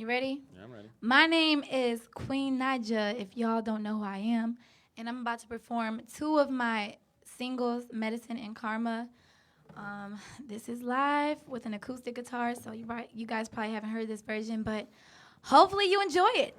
You ready? Yeah, I'm ready. My name is Queen Naija, if y'all don't know who I am. And I'm about to perform two of my singles, Medicine and Karma. This is live with an acoustic guitar, so you guys probably haven't heard this version, but hopefully you enjoy it.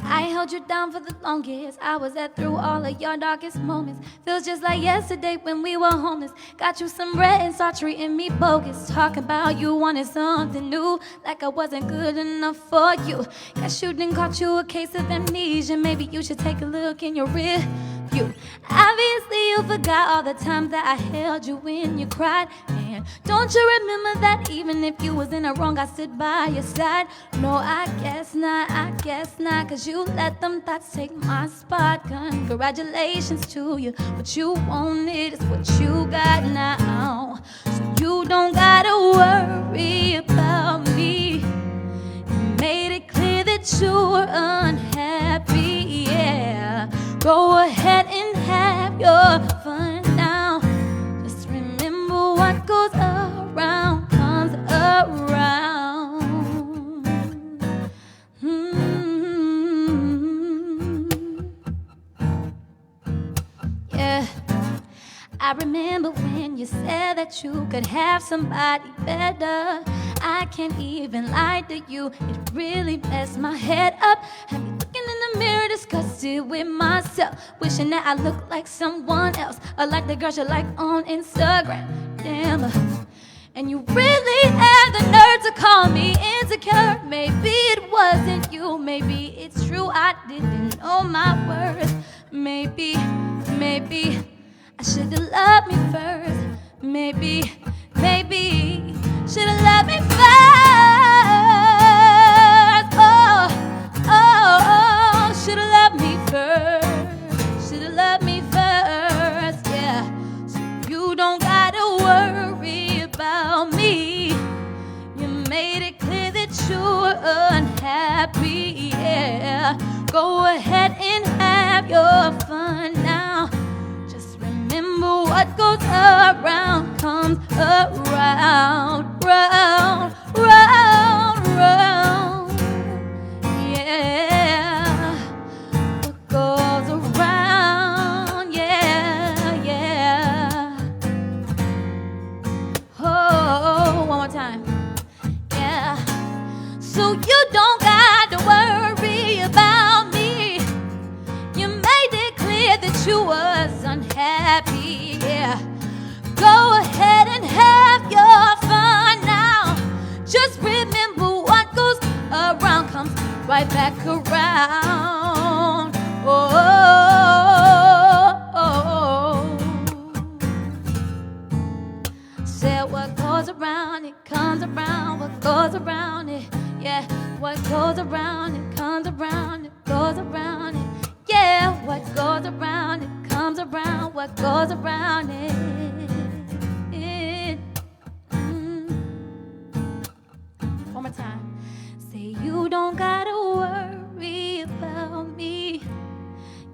I held you down for the longest. I was there through all of your darkest moments. Feels just like yesterday when we were homeless. Got you some bread and start treating me bogus. Talk about you wanted something new, like I wasn't good enough for you. Guess you done caught you a case of amnesia. Maybe you should take a look in your rear view. Obviously you forgot all the times that I held you when you cried. And don't you remember that even if you was in the wrong, I stood by your side? No, I guess not, cause you let them thoughts take my spot. Congratulations to you, what you wanted is what you got now. So you don't gotta worry about me. You made it clear that you were unhappy, yeah. Go ahead and have your fun now. Just remember what goes around comes around. Yeah. I remember when you said that you could have somebody better. I can't even lie to you, it really messed my head up. Had me looking in the mirror, disgusted with myself, wishing that I looked like someone else, or like the girls you like on Instagram. Damn. And you really had the nerve to call me insecure. Maybe it wasn't you, maybe it's true I didn't know my worth. Maybe I should've loved me first. Maybe should've loved me first. Oh, should've loved me first. Should've loved me first, yeah. So you don't gotta worry about me. You made it clear that you're unhappy, yeah. Go ahead and have your fun now. Just remember what goes around comes around, round, round, round, yeah. What goes around, yeah, yeah. Oh, one more time, yeah. So you don't got to worry about me. You made it clear that you was unhappy, yeah. Go ahead and have your fun now. Just remember what goes around comes right back around. Oh, oh, oh, oh. Said what goes around, it comes around. What goes around it, yeah. What goes around, it comes around. It goes around it, yeah. What goes around, it comes around. What goes around it. One more time. Say you don't gotta worry about me.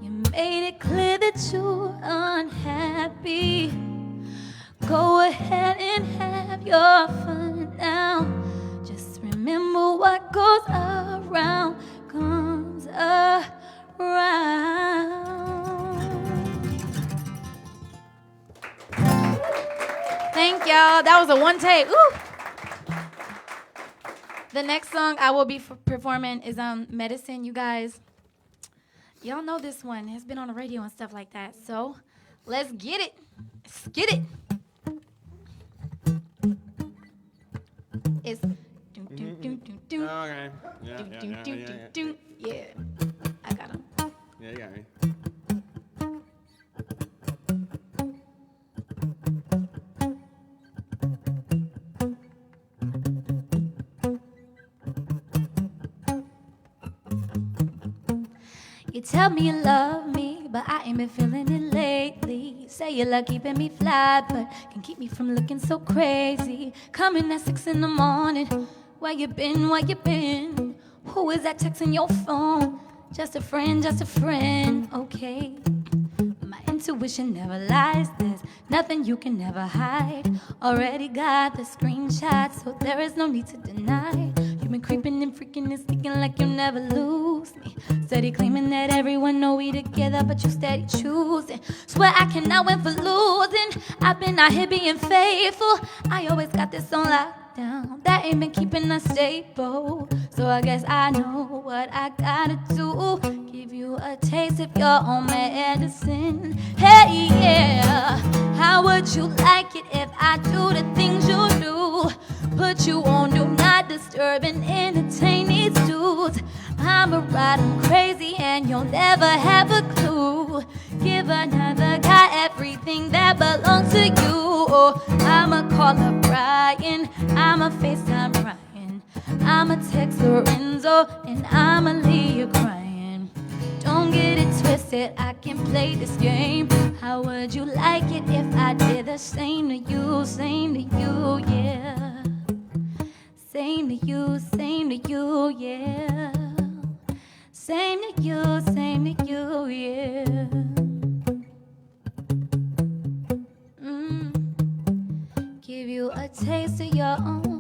You made it clear that you're unhappy. Go ahead and have your fun now. Just remember what goes around comes around. Thank y'all. That was a one take. Ooh. The next song I will be performing is Medicine, you guys. Y'all know this one. It's been on the radio and stuff like that. So let's get it. Let's get it. It's Okay. Yeah. yeah. I got him. Yeah, you got me. You tell me you love me, but I ain't been feeling it lately. Say you love keeping me fly, but can keep me from looking so crazy. Coming at 6 in the morning. Where you been? Where you been? Who is that texting your phone? Just a friend, okay. My intuition never lies, there's nothing you can never hide. Already got the screenshot, so there is no need to deny. You've been creeping and freaking and sneaking like you never lose me. Steady claiming that everyone know we together, but you steady choosing. Swear I cannot win for losing. I've been out here being faithful. I always got this on lockdown. That ain't been keeping us stable. So I guess I know what I gotta do. Give you a taste of your own medicine. Hey, yeah. How would you like it if I do the things you do? Put you on do not disturb and entertain these dudes. I'ma ride 'em crazy and you'll never have a clue. Give another guy everything that belongs to you. I'ma call up Brian, I'ma FaceTime Brian, I'ma text Lorenzo, and I'ma leave you crying. Don't get it twisted, I can play this game. How would you like it if I did the same to you, yeah. Same to you, yeah. Same to you, yeah. Give you a taste of your own.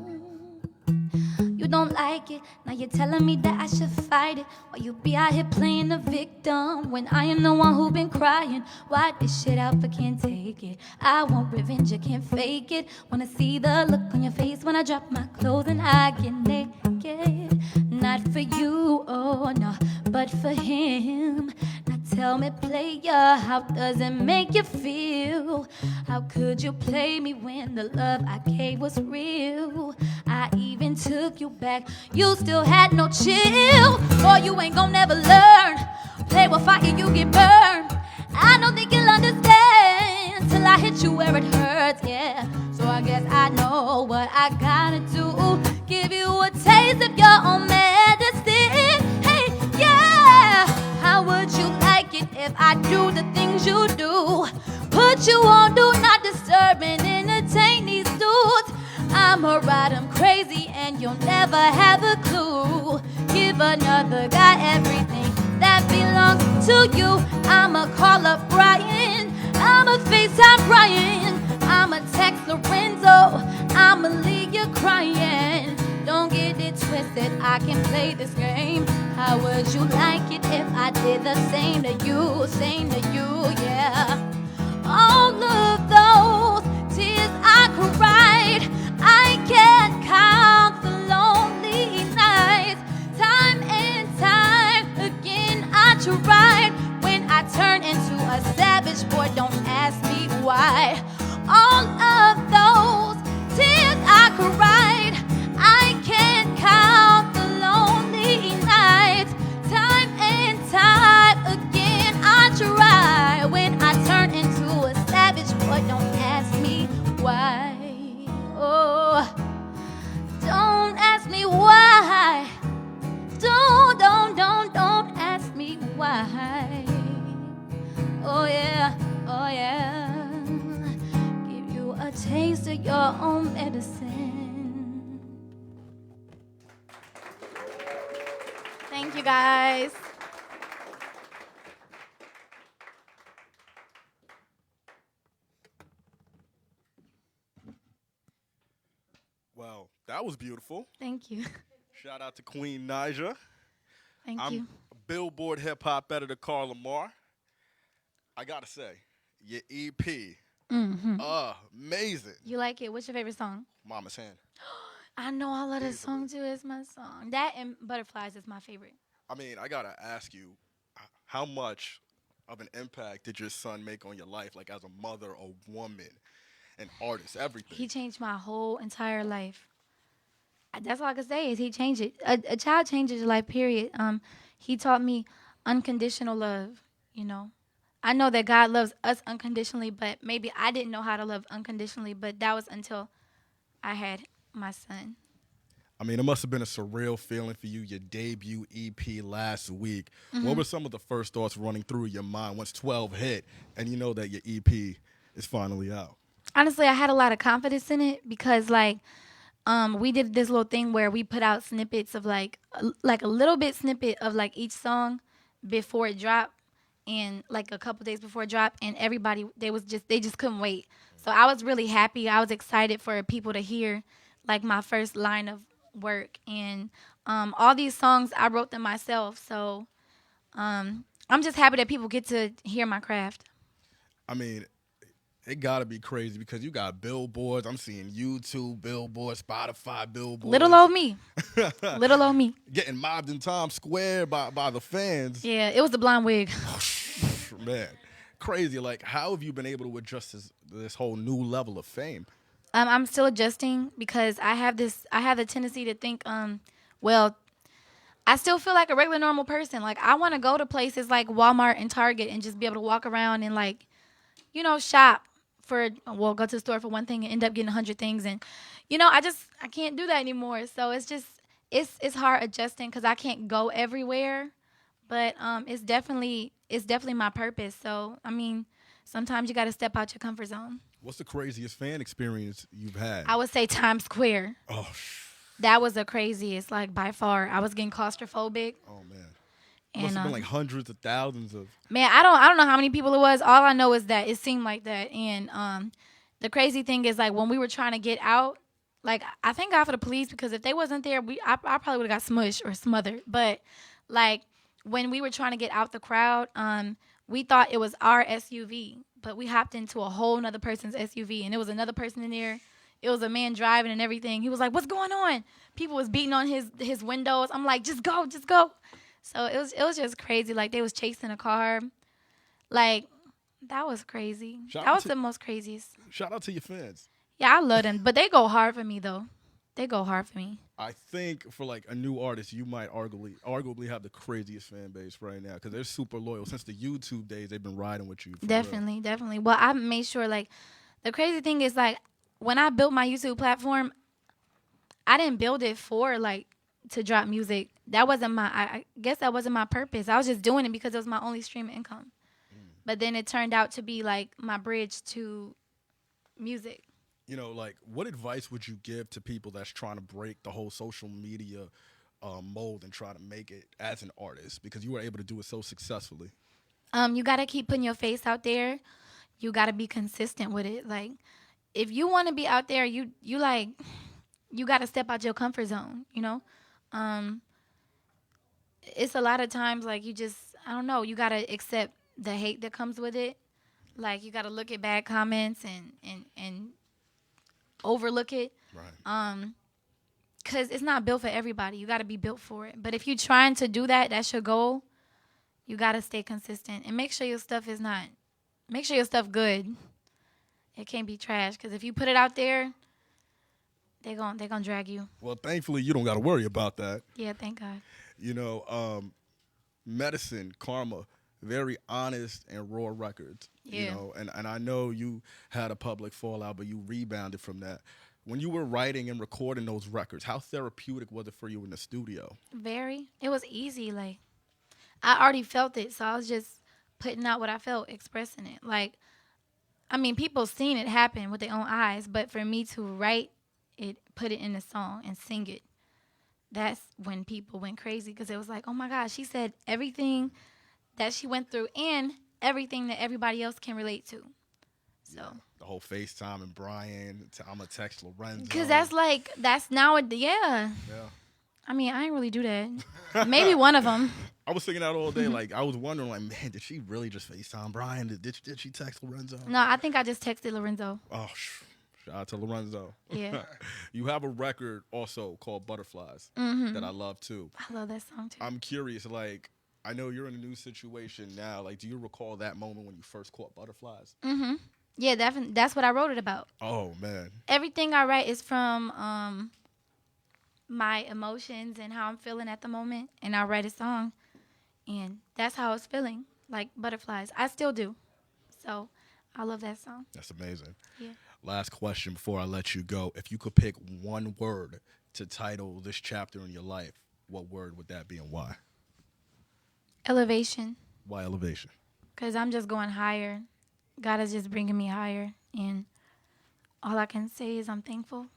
You don't like it, now you're telling me that I should fight it. Why you be out here playing the victim when I am the one who been crying? Why this shit out, but can't take it. I want revenge, I can't fake it. Wanna see the look on your face when I drop my clothes and I get naked. Not for you, oh no, but for him. Now tell me, player, how does it make you feel? How could you play me when the love I gave was real? I even took you back, you still had no chill. Boy, you ain't gon' never learn. Play with fire, you get burned. I don't think you'll understand till I hit you where it hurts, yeah. So I guess I know what I gotta do. Give you a taste of your own medicine. Hey, yeah. How would you like it if I do the things you do? Put you on do not disturb and entertain these dudes. I'ma ride 'em crazy and you'll never have a clue. Give another guy everything that belongs to you. I'ma call up Brian, I'ma FaceTime Brian, I'ma text Lorenzo, I'ma leave you crying. Don't get it twisted, I can play this game. How would you like it if I did the same to you, yeah. All of those tears I cried, I can't count the lonely nights. Time and time again I tried. When I turn into a savage, boy, don't ask me why. All of those tears I cried, I can't count the lonely nights. Time and time again I try. When I turn into a savage, boy, don't ask me why. Oh, don't ask me why. Don't ask me why. Oh yeah. Give you a taste of your own medicine. Thank you guys. Well, that was beautiful. Thank you. Shout out to Queen Naija. Thank I'm you. Billboard hip hop editor Carl Lamar. I gotta say, your EP, amazing. You like it? What's your favorite song? Mama's Hand. I know I love this song too. It's my song. That and Butterflies is my favorite. I mean, I gotta ask you, how much of an impact did your son make on your life, like as a mother, a woman, an artist, everything? He changed my whole entire life. That's all I can say is he changed it. A child changes your life, period. He taught me unconditional love, you know. I know that God loves us unconditionally, but maybe I didn't know how to love unconditionally, but that was until I had my son. I mean, it must have been a surreal feeling for you, your debut EP last week. Mm-hmm. What were some of the first thoughts running through your mind once 12 hit and you know that your EP is finally out? Honestly, I had a lot of confidence in it because we did this little thing where we put out snippets of like a little bit snippet of like each song before it dropped, and like a couple days before it dropped, and everybody they just couldn't wait. So I was really happy. I was excited for people to hear like my first line of work, and all these songs I wrote them myself. So I'm just happy that people get to hear my craft. I mean, it gotta be crazy because you got billboards. I'm seeing YouTube billboards, Spotify billboards. Little old me. Little old me. Getting mobbed in Times Square by the fans. Yeah, it was the blonde wig. Man, crazy. Like, how have you been able to adjust this whole new level of fame? I'm still adjusting because I have the tendency to think, well, I still feel like a regular normal person. Like, I want to go to places like Walmart and Target and just be able to walk around and like, shop go to the store for one thing and end up getting 100 things. And, I can't do that anymore. So it's hard adjusting because I can't go everywhere, but it's definitely my purpose. So, I mean, sometimes you got to step out your comfort zone. What's the craziest fan experience you've had? I would say Times Square. Oh, that was the craziest, like, by far. I was getting claustrophobic. Oh, man. And, Must have been like hundreds of thousands of. Man, I don't know how many people it was. All I know is that it seemed like that. And the crazy thing is, like, when we were trying to get out, like, I thank God for the police because if they wasn't there, I probably would have got smushed or smothered. But, like, when we were trying to get out the crowd, we thought it was our SUV. But we hopped into a whole nother person's SUV, and it was another person in there. It was a man driving and everything. He was like, "What's going on?" People was beating on his windows. I'm like, "Just go, just go." So it was just crazy. Like, they was chasing a car. Like, that was crazy. That was the most craziest. Shout out to your fans. Yeah, I love them. But they go hard for me, though. They go hard for me. I think for, like, a new artist, you might arguably have the craziest fan base right now because they're super loyal. Since the YouTube days, they've been riding with you. Definitely, definitely. Well, I made sure, like, the crazy thing is, like, when I built my YouTube platform, I didn't build it for, like, to drop music. That wasn't I guess that wasn't my purpose. I was just doing it because it was my only stream of income. But then it turned out to be like my bridge to music. Like, what advice would you give to people that's trying to break the whole social media mold and try to make it as an artist because you were able to do it so successfully? You got to keep putting your face out there. You got to be consistent with it. Like, if you want to be out there, you got to step out your comfort zone, It's a lot of times, like, I don't know, you got to accept the hate that comes with it. Like, you got to look at bad comments and overlook it. Right. Because it's not built for everybody. You got to be built for it. But if you're trying to do that, that's your goal, you got to stay consistent. And make sure your stuff good. It can't be trash. Because if you put it out there, they're gonna drag you. Well, thankfully, you don't got to worry about that. Yeah, thank God. Medicine, Karma, very honest and raw records. Yeah. And I know you had a public fallout, but you rebounded from that. When you were writing and recording those records, how therapeutic was it for you in the studio? Very. It was easy. Like, I already felt it, so I was just putting out what I felt, expressing it. Like, I mean, people seen it happen with their own eyes, but for me to write it, put it in a song and sing it, that's when people went crazy because it was like, oh my gosh, she said everything that she went through and everything that everybody else can relate to. So the whole FaceTime and Brian, I'm gonna text Lorenzo. Because that's nowadays, yeah. I mean, I didn't really do that. Maybe one of them. I was thinking out all day, like, I was wondering, like, man, did she really just FaceTime Brian? Did she text Lorenzo? No, I think I just texted Lorenzo. Oh, shout out to Lorenzo. Yeah. You have a record also called Butterflies that I love, too. I love that song, too. I'm curious, like, I know you're in a new situation now. Like, do you recall that moment when you first caught butterflies? Mm-hmm. Yeah, definitely. That's what I wrote it about. Oh, man. Everything I write is from my emotions and how I'm feeling at the moment. And I write a song. And that's how I was feeling, like butterflies. I still do. So I love that song. That's amazing. Yeah. Last question before I let you go. If you could pick one word to title this chapter in your life, what word would that be and why? Elevation. Why elevation? Because I'm just going higher. God is just bringing me higher. And all I can say is I'm thankful.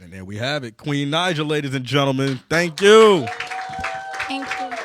And there we have it. Queen Naija, ladies and gentlemen. Thank you. Thank you.